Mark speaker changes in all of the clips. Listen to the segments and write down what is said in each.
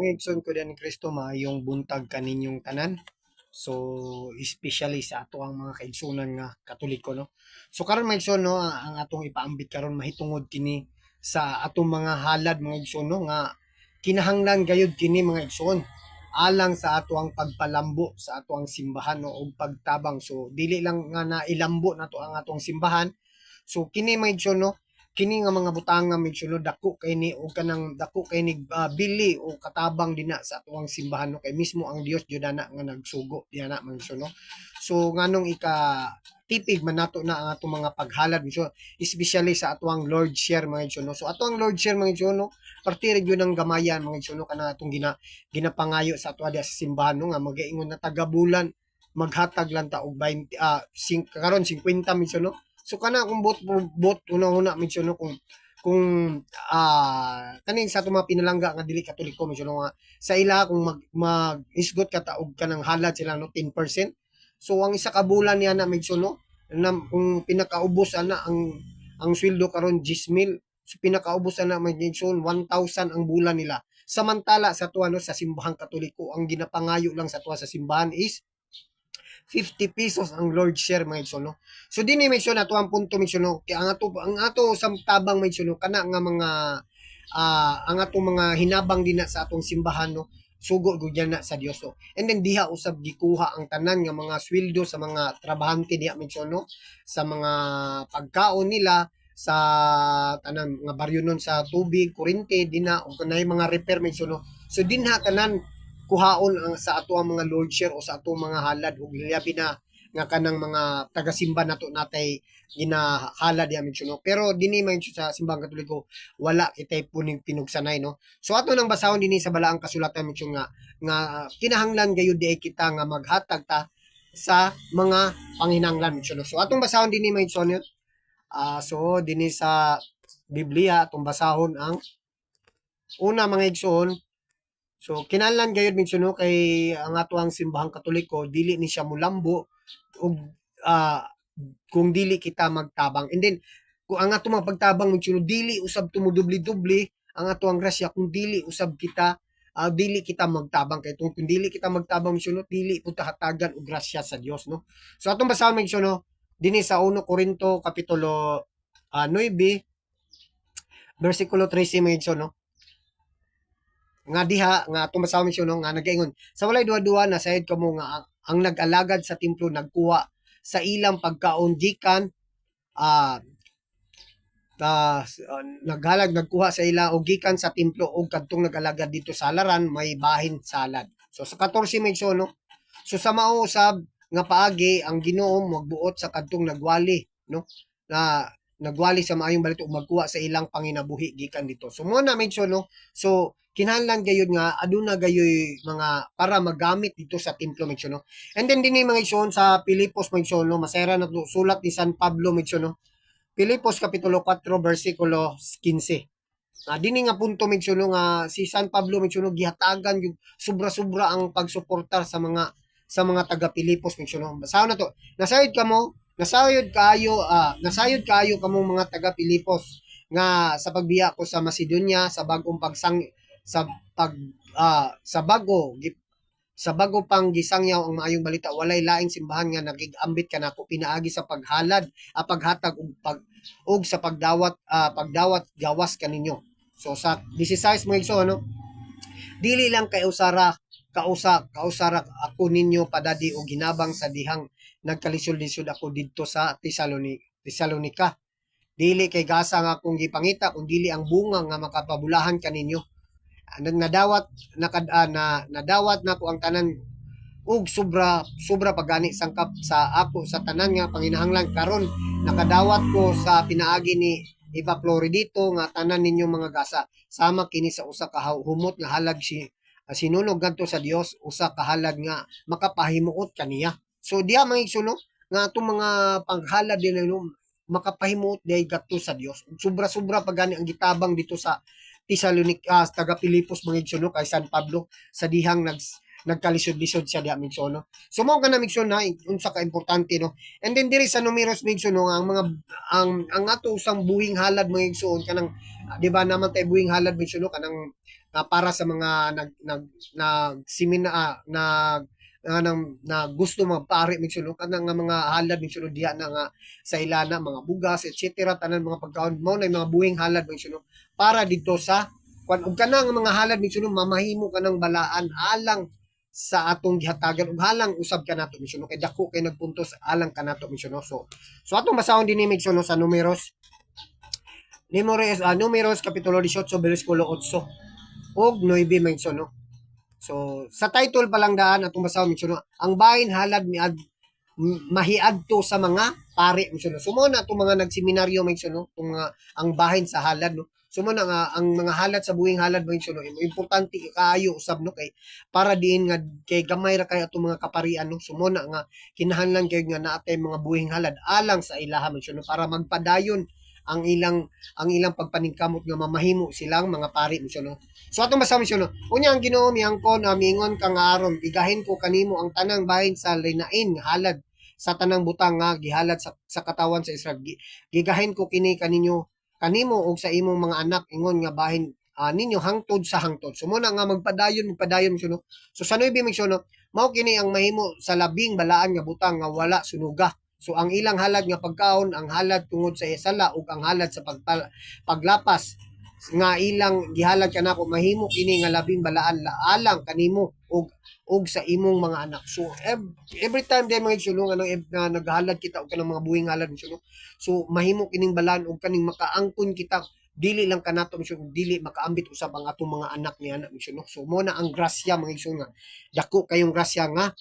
Speaker 1: Mga igsoon ko din ni Kristo maayong buntag kaninyong tanan. So, especially sa ato ang mga kaigsunan nga Katoliko, no. So karon mga igsoon, no, ang atong ipaambit karon mahitungod kini sa atong mga halad mga igsoon, no, nga kinahanglan gayud kini mga igsoon alang sa ato ang pagpalambo sa ato ang simbahan, no, ug pagtabang. So dili lang nga nailambo nato ang atong simbahan. So kini mga igsoon, no, kini nga mga butang nga medyo dako kay ni o kanang dako kay ni bili o katabang dina sa atuang simbahan, no, kay mismo ang Dios jud ana nga nagsugo diana man so, no. So nganong tipig man nato na ang atong mga paghalad so especially sa atuang Lord share mga igsoon, no. So atuang Lord share mga igsoon, no, parte rin yun ng gamayan mga igsoon, no, kana atong ginapangayo sa ato sa simbahan, no, nga magaingon na tagabulan maghatag lang ta og 20 karon 50 minsan, no. So kana kung bot una-una mention, no, kung kaning sa ato mga pinalangga nga dili Katoliko mention, no, nga sa ila kung mag isgot ka ta og kanang halad sila, no, 10%. So ang isa ka bulan niya na mention, no, na kung pinakaubos ana ang sweldo karon 10,000. So pinakaubos ana mention 1,000 ang bulan nila. Samantala sa tuwa, no, sa simbahang Katoliko ang ginapangayo lang sa tuwa sa simbahan is 50 pesos ang Lord share mga igsoon, no. So dinhi mention nato ang punto mention, no, kay ang ato sa tabang mention, no, kana nga mga ang ato mga hinabang din sa atong simbahan, no, sugo gud na sa Dios, no. And then diha usab gikuha ang tanan nga mga sweldo sa mga trabahante diha mention, no, sa mga pagkaon nila sa tanan nga baryonon sa tubig, kuryente dinha ug kanay mga repair mention, no. So dinha tanan kuhaon ang sa ato ang mga Lord share o sa ato mga halad ug labi na nga kanang mga taga-simba nato natay ginahalad diha mention, no. Pero dinhi man sa simbang Katoliko wala kitay puning pinugsanay, no. So ato nang basahon dinhi sa balaang kasulatan mention nga kinahanglan gayud di kita nga maghatag ta sa mga panghinanglan mention, no. So atong basahon dinhi mention yun. So dinhi sa Biblia atong basahon ang una mga igsoon. So kinahanglan gayud mention, no, kay ang ato ang simbahang Katoliko dili ni siya molambo ug ah, kung dili kita magtabang. And then kung ang ato mga pagtabang mention, dili usab tumudubli-dubli ang ato ang grasya kung dili usab kita dili kita magtabang kay kung dili kita magtabang mention, no, dili pud hatagan og grasya sa Dios, no. So atong basahon mention, no, dinhi sa 1 Corinto kapitulo 9 bersikulo 13 mention, no, nga diha nga atong basahon misyon, no, nga nagaingon sa walay duwa-duwa na sayod kamo nga ang nag-alagad sa templo nagkuha sa ilang pagkaon gikan ah nagkuha sa ila og gikan sa templo og kadtong nag-alagad dito sa halaran may bahin salad. So sa 14 mention, no, so sa mao usab nga paagi ang Ginoo magbuot sa kadtong nagwali, no, na nagwali sa maayong balita ug magkuha sa ilang panginabuhi gikan dito. So mo na mention, no. So kinahanglan gayud nga aduna gayoy mga para magamit dito sa templo mention, no. And then dinhi mga igsoon sa Pilipos mention, no, masayra na sulat ni San Pablo mention, no. Pilipos kapitulo 4 bersikulo 15. Dinhi nga punto mention, no, nga si San Pablo mention, no, gihatagan yung sobra-sobra ang pagsuportar sa mga taga Pilipos mention, no. Basahon na to. Nasayod kayo kamong mga taga Pilipos nga sa pagbiya ko sa Macedonia sa bagong sa pag sa bago pang gisangyaw ang maayong balita walay laing simbahan nga nagigambit kanako pinaagi sa paghalad paghatag ug sa pagdawat gawas kaninyo. So sa 16 mga igsoon, no, dili lang kay kausara ako ninyo padadi og ginabang sa dihang nagkalisod-lisod ako didto sa Tesalonika. Dili kay gasa nga akong gipangita kun dili ang bunga nga makapabulahan kaninyo. Nadawat na ko ang tanan ug sobra pagani sangkap sa ako sa tanan nga panginahanglan karon nakadawat ko sa pinaagi ni Epaploridito nga tanan ninyo mga gasa sama kini sa usa ka humot nga halag sinunog ngadto sa Dios usa ka halad nga makapahimuot kaniya. So diha mga igsoon, nga atong mga paghalad din, no, makapahimuot diay gadto sa Dios. Sobra-sobra pagani ang gitabang dito sa Tesalonica taga Pilipos mga igsoon, no, kay San Pablo sa dihang nagkalisod-lisod siya diha migsoon, no. So mao kana migsoon na unsa ka importante, no. And then diri sa numeros migsoon, no, ang ato usang buhing halad mga igsoon kanang di ba naman tay buhing halad migsoon, no, kanang para sa mga nag semina na gusto magpari mensuno kanang nga mga halad mensuno diha na nga sa ilana mga bugas etc. tanan mga pagkaon mo na mga buhing halad mensuno para dito sa kwan ug kanang mga halad mensuno mamahimo kanang balaan alang sa atong gihatagan ug halang usab kanato mensuno kay dako kay nagpuntos alang kanato mensuno so atong basahon dinhi mensuno sa Números kapitulo 18 bersikulo 8 ug 9 mensuno. So sa title pa lang daan atong basahon mensuno ang bahin halad mahiadto sa mga pari mensuno. Sumo na itong mga nagseminaryo mensuno itong mga ang bahin sa halad no. Sumo na nga ang mga halad sa buhing halad mensuno importante kaayo usab no kay para diin nga kay gamay ra kay atong mga kaparian no. Sumo na nga kinahanglan kay nga naatay mga buhing halad alang sa ilaha mensuno para magpadayon ang ilang pagpaningkamot nga mamahimo silang mga pari mensuno. So atong basa mensuno, unya ang Ginoo miangkon mingon ka nga aron igahin ko kanimo ang tanang bahin sa linain halad sa tanang butang nga gihalad sa katawan sa Israel. Gigahin ko kini kanimo og sa imong mga anak ingon nga bahin ninyo hangtod sa hangtod. So muna nga magpadayon mensuno. So sa 9 mensuno, mao kini ang mahimo sa labing balaan nga butang nga wala sunuga. So ang ilang halad nga pagkaon, ang halad tungod sa sala ug ang halad sa paglapas nga ilang gihalad kanako mahimo kini nga labing balaan alang kanimo og sa imong mga anak. So every time din mga igsuno nga naghalad kita og kanang mga buhing halad igsuno. So mahimo kining balaan og kaning makaangkon kita dili lang kanato igsuno dili makaambit usab ang atong mga anak ni anak igsuno. So mo na ang grasya mga igsuno nga dako kayong grasya nga.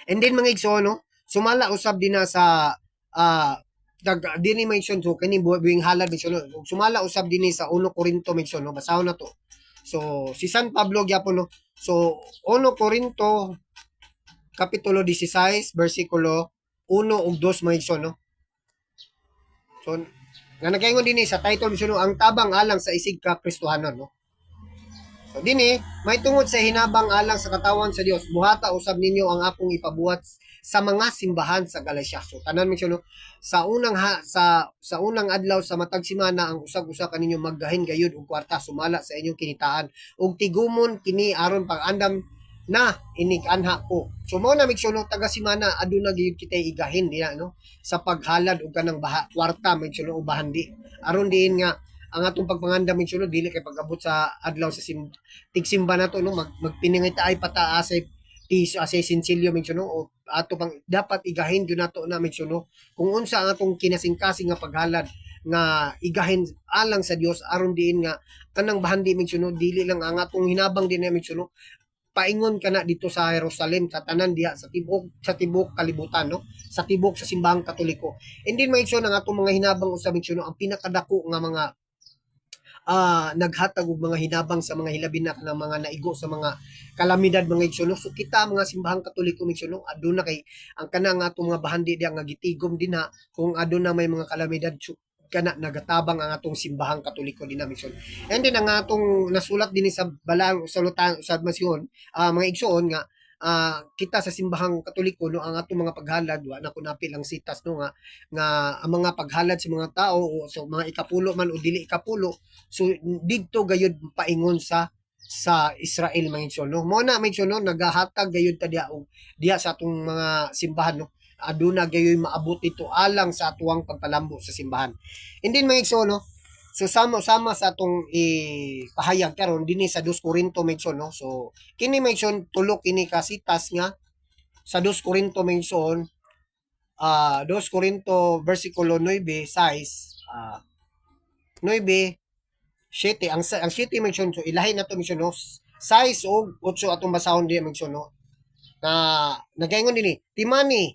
Speaker 1: And then mga igsuno sumala usab din na sa dini mention so kani buhing halad mention sumala usab dinhi sa 1 Korinto mention no basahon na to. So si San Pablo gyapon no. So 1 Korinto kapitulo 16 bersikulo 1 ug 2 mention no. So nga nagaingon dinhi sa title mention no ang tabang alang sa isig ka Kristohanon no. So dinhi may tungod sa hinabang alang sa katawan sa Dios buhata usab ninyo ang akong ipabuhat sa mga simbahan sa Galacia. So tanan mention no sa unang adlaw sa matag semana ang usag-usa kaninyo maggahin gayud og kwarta sumala sa inyong kinitaan ug tigumon kini aron pag-andam na inig-anha ko. So mo na mention no taga semana aduna gyud kitay igahin diha no sa paghalad og kanang kwarta mention no bahandi aron diin nga ang atong pagpangandam mention no dili kay pag-abot sa adlaw sa tigsimba nato no magpiningay taay pataas piso asay sinsilyo mention no o ato pang dapat igahin gyud nato na mention no kung unsa ang atong kinasingkasing nga paghalad nga igahin alang sa Dios aron diin nga kanang bahandi mention no dili lang ang atong hinabang din na mention no paingon kana dito sa Jerusalem sa tanan diha sa tibok kalibutan no sa tibok sa simbahang Katoliko. And then mention ang atong mga hinabang usab mention no ang pinakadako nga mga naghatag og mga hinabang sa mga hilabi na kanang mga naigo sa mga kalamidad mga igsoon. So kita mga simbahang Katoliko igsoon aduna kay ang kanang atong mga bahandi diha nga gitigom din ha kung aduna may mga kalamidad kana nagatabang ang atong simbahang Katoliko din na igsoon. And then ang atong nasulat din sa balang salutang usab masyon mga igsoon nga kita sa simbahang Katoliko no ang atong mga paghalad wa na kunapi lang sitas no nga ang mga paghalad sa mga tao o so mga ikapulo man o dili ikapulo so didto gayud paingon sa Israel mga igsoon no mo na mga igsoon no nagahatag gayud ta diha sa atong mga simbahan no aduna gayoy maabot ito alang sa atuang pagpalambo sa simbahan. Hindi mga igsoon no so sama-sama sa atong ipahayag karon dinhi sa 2 Korinto mention no. So kini mention tulo kini kasitas nga sa 2 Korinto mention 2 Korinto bersikulo 9 6 9 7 ang 7 mention so ilahi na to mention no 6 og 8 atong basahon di mention no na nagaingon dinhi timani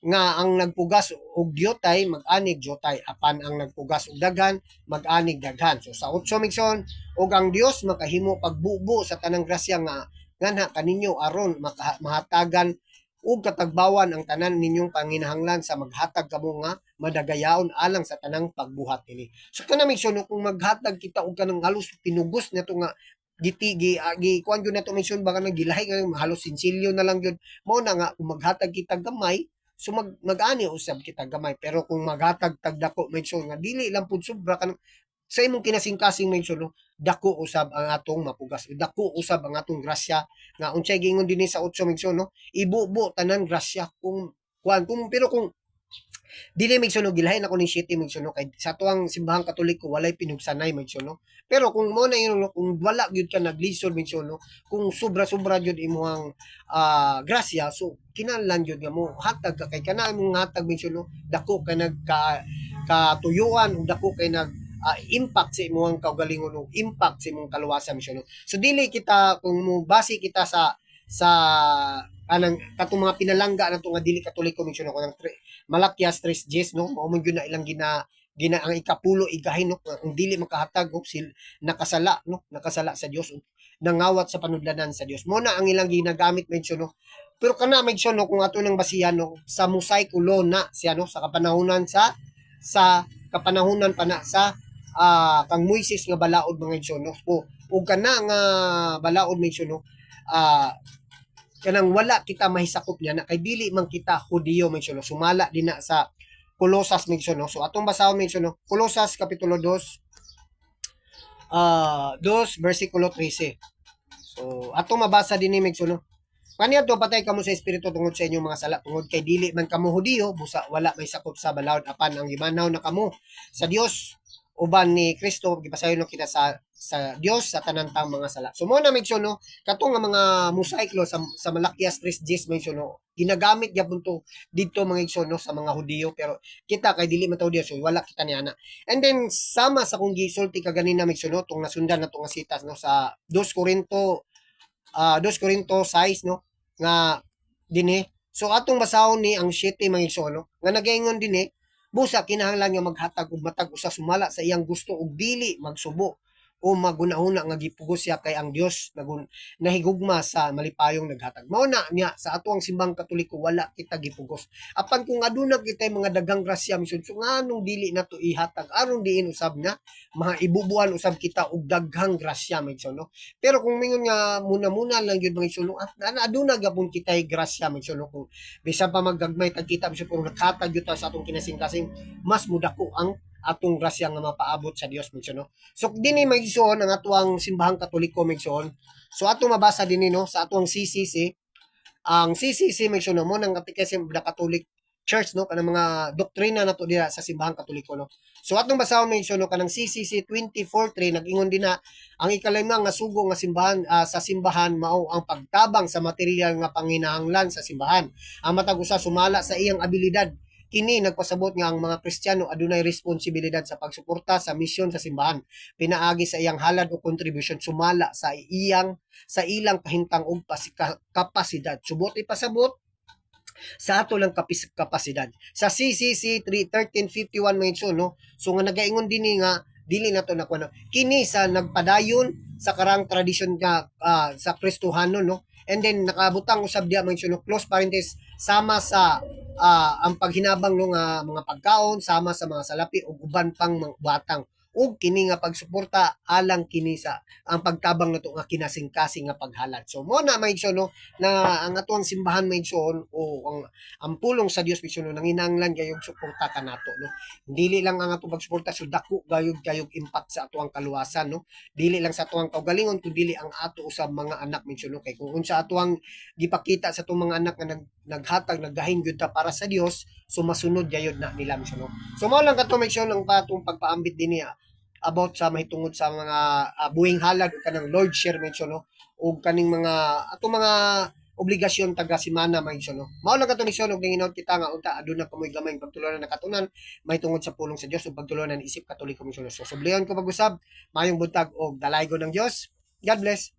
Speaker 1: nga ang nagpugas og diyotay mag-anig diyotay apan ang nagpugas og daghan mag-anig daghan. So sa 8 migson og ang Dios makahimo pagbubo sa tanang grasya nga nganha kaninyo aron mahatagan ug katagbawan ang tanan ninyong panginahanglan sa maghatag kamo nga madagayaon alang sa tanang pagbuhat ini. So kana migson kung maghatag kita og kanang halos pinugos nato nga kuan gyud nato mention baka nang gilahi nga halos sinsilyo na lang gyud mao na nga kung maghatag kita gamay so mag-ani usab kita gamay pero kung maghatag tagdako mention nga dili lang pud sobra kanang sa imong kinasing-kasing mention no, dako usab ang atong mapugas, dako usab ang atong grasya nga unsay giingon dinhi sa 8 mention no, ibubo tanan grasya kung pero kung dili mention no, gilahin ako ni City mention no, kay sa tuwang simbahang Katoliko walay pinugsanay mention no. Pero kung mo na yun no, kung wala gyud ka naglisod mention no, kung sobra-sobra gyud imuhang grasya, so kinahanglan gyud nga mo hatag ka kay kana imong hatag mention no, dako ka katuyuan ug dako kay impact sa imong kaugalingon o impact sa imong kaluwasan misyon. So dili kita kung mo base kita sa anang katong mga pinalangga nato nga dili Katoliko misyon ko ng Malakias 3:10 no, mao man gyud na ilang gina ang ikapulo igahin no, ang dili makahatag og nakasala no, nakasala sa Dios nangawat sa panudlanan sa Dios. Mo na ang ilang ginagamit mention no. Pero kana mention no kung ato nang basihan no sa Mosaic Law na siya no sa kapanahunan sa kapanahunan pa na sa kang Moises nga balaod mga igsoon no. O kana nga balaod mention no kanang wala kita mahisakop niya na kay dili man kita Hudiyo mention no. Sumala din na sa Kolosas mention no. So atong basahon mention no. Kolosas kapitulo 2 2 versikulo 13. So atong mabasa dinhi mention no. Kaniadto patay kamo sa espiritu tungod sa inyong mga sala tungod kay dili man kamo Hudiyo busa wala may sakop sa balaod apan ang gimanaw na kamo sa Dios uban ni Kristo gipasayon no kita sa Dios sa tanan tang mga sala. So mo na mention no katong nga mga Mosaic Law sa Malakias 3:10 mention no ginagamit gyapon to didto mga igsoon no sa mga Hudiyo pero kita kay dili man tawo Dios so wala kita ni ana. And then sama sa kung gisulti ka ganina mention no tong nasundan nato nga sitas no sa 2 Korinto 6 no nga dinhi. So atong basahon ni ang 7 mga igsoon no nga nagaingon dinhi busa kinahanglan nga maghatag og matag usa sumala sa iyang gusto ug dili magsubo o magunahuna nga gipugos siya kay ang Dios nahigugma sa malipayong naghatag. Mao na niya sa atuang simbang Katoliko wala kita gipugos. Apan kung aduna kitay mga daghang grasya misud so nganong dili nato ihatag aron diin usab na mga ibubuan usab kita og daghang grasya misud no. Pero kung mingon nga muna-muna lang gyud mga isulo aduna gapon kitay grasya misud no kung bisan pa maggagmay tag kita misud kung nakatag gyud ta sa atong kinasing-kasing mas mudako ang atong grasya nga mapaabot sa Dios mention no. So dinhi magigsoon ang atuang simbahang Katoliko magigsoon. So ato mabasa dinhi no sa atuang CCC. Ang CCC mention no mo nang Catechism of the Catholic Church no kanang mga doktrina nato diha sa simbahang Katoliko no. So atong basahon mention no kanang CCC 24:3 nag-ingon din na ang ikalima nga sugo nga simbahan sa simbahan mao ang pagtabang sa material nga panginahanglan sa simbahan. Ang matag usa sumala sa iyang abilidad kini nagpasabot nga ang mga Kristiyano adunay responsibilidad sa pagsuporta sa misyon sa simbahan pinaagi sa iyang halad o contribution sumala sa ilang kahintang ug kapasidad subot ipasabot sa ato lang kapasidad sa CCC 1351 mention no so nga nagaingon dinhi nga dili nato nakuha kini sa nagpadayon sa karang tradisyon nga sa Kristohanon no and then nakabutang usab diha mention no close parenthesis sama sa ang paghinabang ng mga pagkaon sama sa mga salapi ug uban pang mga batang ug kini nga pagsuporta alang kini sa ang pagtabang nato nga kinasing-kasing nga paghalad. So mo na maigsoon no na ang atuang simbahan maigsoon o ang pulong sa Dios maigsoon no nanginahanglan gayud suporta kanato no. Dili lang ang atong pagsuporta so dako gayud impact sa atuang kaluwasan no. Dili lang sa atuang kaugalingon kundi ang ato usab mga anak maigsoon no kay kung unsa atuang gipakita sa atong mga anak nga naghatag naggahin gyud ta para sa Dios so masunod gayud na nila maigsoon no. So mao lang kato maigsoon ang patong pagpaambit dinhi about sa mahitungod sa mga buhing halad o kanang Lord share mention no o kaning mga ato mga obligasyon taga simana mahigson no mao lang kato ni og ninginawd kita nga unta aduna kamoy gamay pagtulunan na katunan mahitungod sa pulong sa Dios ug pagtulunan isip Katoliko misyon so subliyon ko pag-usab mayong buntag og dalaygon ng Dios. God bless.